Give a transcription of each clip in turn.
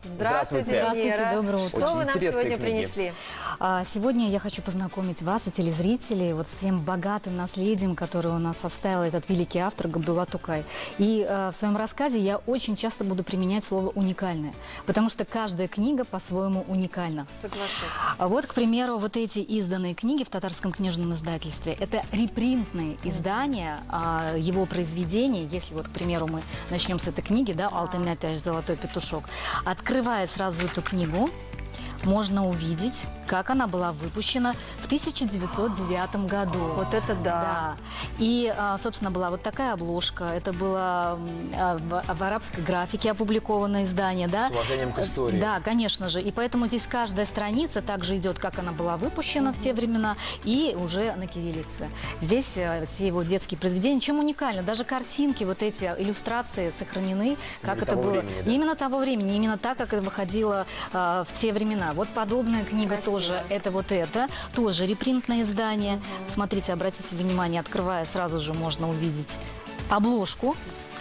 Здравствуйте, Вера. Доброе утро. Что вы нам сегодня принесли? Сегодня я хочу познакомить вас и телезрителей вот с тем богатым наследием, которое у нас оставил этот великий автор Габдулла Тукай. И в своем рассказе я очень часто буду применять слово «уникальное», потому что каждая книга по-своему уникальна. Соглашусь. Вот, к примеру, вот эти изданные книги в татарском книжном издательстве – это репринтные издания его произведений. Если вот, к примеру, мы начнем с этой книги, да, «Алтын Атяш. Золотой петушок», открывая сразу эту книгу, можно увидеть, как она была выпущена в 1909 году. Вот это да. И, собственно, была вот такая обложка. Это было в арабской графике опубликованное издание. Да? С уважением к истории. Да, конечно же. И поэтому здесь каждая страница также идет, как она была выпущена в те времена, и уже на кириллице. Здесь все его детские произведения. Чем уникально? Даже картинки, вот эти иллюстрации сохранены, как это было. Времени, да? Именно того времени, именно так, как это выходило в те времена. Вот подобная книга тоже, это тоже репринтное издание. Смотрите, обратите внимание, открывая, сразу же можно увидеть обложку,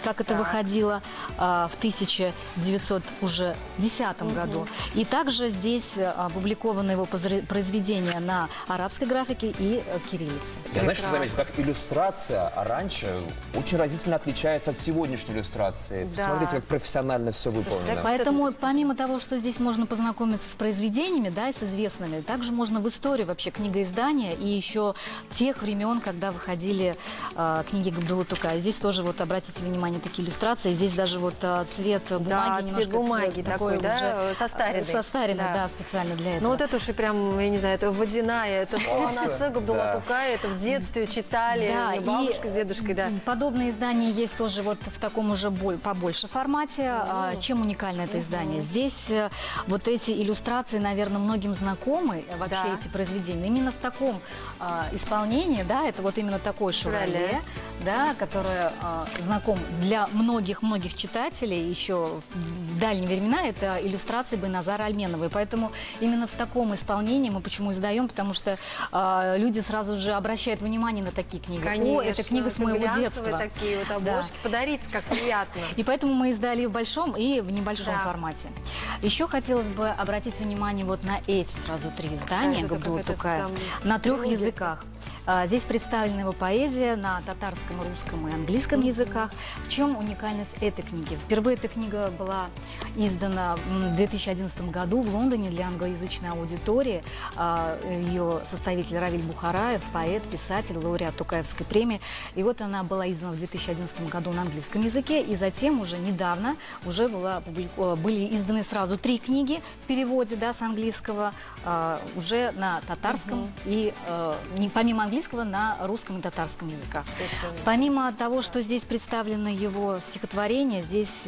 как это выходило в 1910 году. И также здесь опубликованы его произведения на арабской графике и кириллице. Я, знаешь, что заметил, как иллюстрация раньше очень разительно отличается от сегодняшней иллюстрации. Да. Посмотрите, как профессионально все выполнено. Поэтому, помимо того, что здесь можно познакомиться с произведениями, да, и с известными, также можно в историю вообще книгоиздания и еще тех времен, когда выходили книги Габдуллы Тукая. Здесь тоже вот обратите внимание, такие иллюстрации. Здесь даже вот цвет бумаги. Да, немножко цвет бумаги такой, да, уже состаренный. Состаренный, да, специально для этого. Ну вот это уж и прям, я не знаю, это водяная, это слона Габдулла Да. Тукая, это в детстве читали, Да, у меня бабушка и с дедушкой, да. подобные издания есть тоже вот в таком уже побольше формате. Чем уникально это издание? Здесь вот эти иллюстрации, наверное, многим знакомы, вообще Да. эти произведения. Именно в таком исполнении, да, это вот именно такой шурале, да, который знаком для многих читателей еще в дальние времена. Это иллюстрации Байназара Альменовой. Поэтому именно в таком исполнении мы почему издаем, потому что люди сразу же обращают внимание на такие книги. Конечно, О, это книга с моего глянцевые детства. такие вот Да. обложки, подарить, как приятно. И поэтому мы издали и в большом, и в небольшом Да. формате. Еще хотелось бы обратить внимание вот на эти сразу три издания Кажется, Габдуллы как это Тукая там на 3 переводит. языках. Здесь представлена его поэзия на татарском, русском и английском языках. В чем уникальность этой книги? Впервые эта книга была издана в 2011 году в Лондоне для англоязычной аудитории. Ее составитель Равиль Бухараев, поэт, писатель, лауреат Тукаевской премии. И вот она была издана в 2011 году на английском языке. И затем уже недавно уже были изданы сразу 3 книги в переводе, да, с английского уже на татарском и помимо английского на русском и татарском языках. Помимо того, что здесь представлены его стихотворения, здесь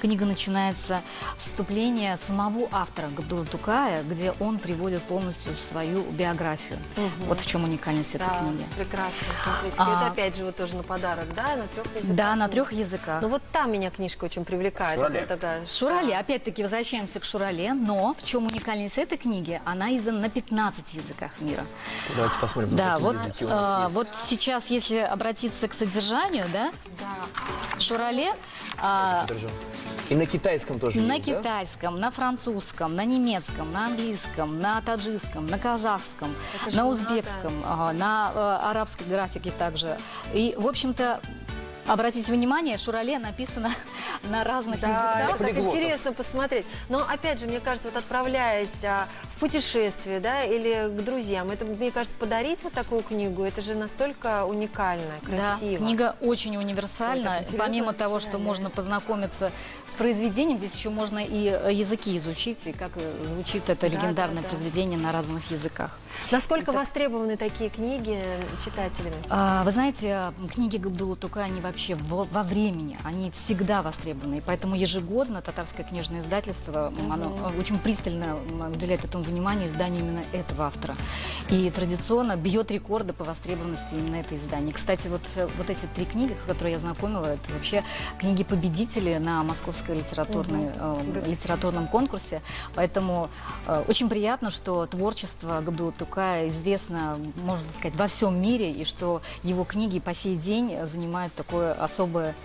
книга начинается с вступления самого автора Габдуллы Тукая, где он приводит полностью свою биографию. Вот в чем уникальность этой книги. Прекрасно, смотрите. Это опять же вот тоже на подарок, да, на 3 языках? Да, на 3 языках. Ну вот там меня книжка очень привлекает. Шурале. Это, да, Шурале, опять-таки возвращаемся к Шурале, но в чем уникальность этой книги? Она издана на 15 языках мира. Давайте посмотрим, Да, какие вот, языки у нас есть. вот сейчас, если обратиться к содержанию, да, Шурале Держу. И на китайском тоже на есть, да? китайском, на французском, на немецком, на английском, на таджикском, на казахском, Это же на много. узбекском, на арабской графике также. И, в общем-то, обратите внимание, Шурале написано на разных Да, языках. это так полиглотов. интересно посмотреть. Но опять же, мне кажется, вот отправляясь в путешествие, да, или к друзьям, это, мне кажется, подарить вот такую книгу, это же настолько уникально, Да, красиво. книга очень Ой, универсальна. так интересно, Помимо того, что национальная. можно познакомиться с произведением, здесь еще можно и языки изучить, и как звучит это легендарное да. произведение на разных языках. Насколько востребованы такие книги читателями? Вы знаете, книги Габдуллы Тукая, они вообще во времени, они всегда востребованы. И поэтому ежегодно татарское книжное издательство оно очень пристально уделяет этому внимание изданию именно этого автора. И традиционно бьет рекорды по востребованности именно это издание. Кстати, вот эти 3 книги, с которыми я знакомила, это вообще книги-победители на Московской литературном конкурсе. Поэтому очень приятно, что творчество Габдуллы Тукая известно, можно сказать, во всем мире, и что его книги по сей день занимают такое особое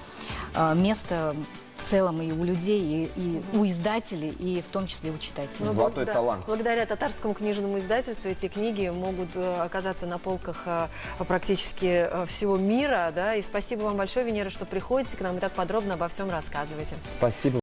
место в целом и у людей, и у издателей, и в том числе у читателей. Ну, Золотой талант. Благодаря татарскому книжному издательству эти книги могут оказаться на полках практически всего мира. Да? И спасибо вам большое, Венера, что приходите к нам и так подробно обо всем рассказываете. Спасибо.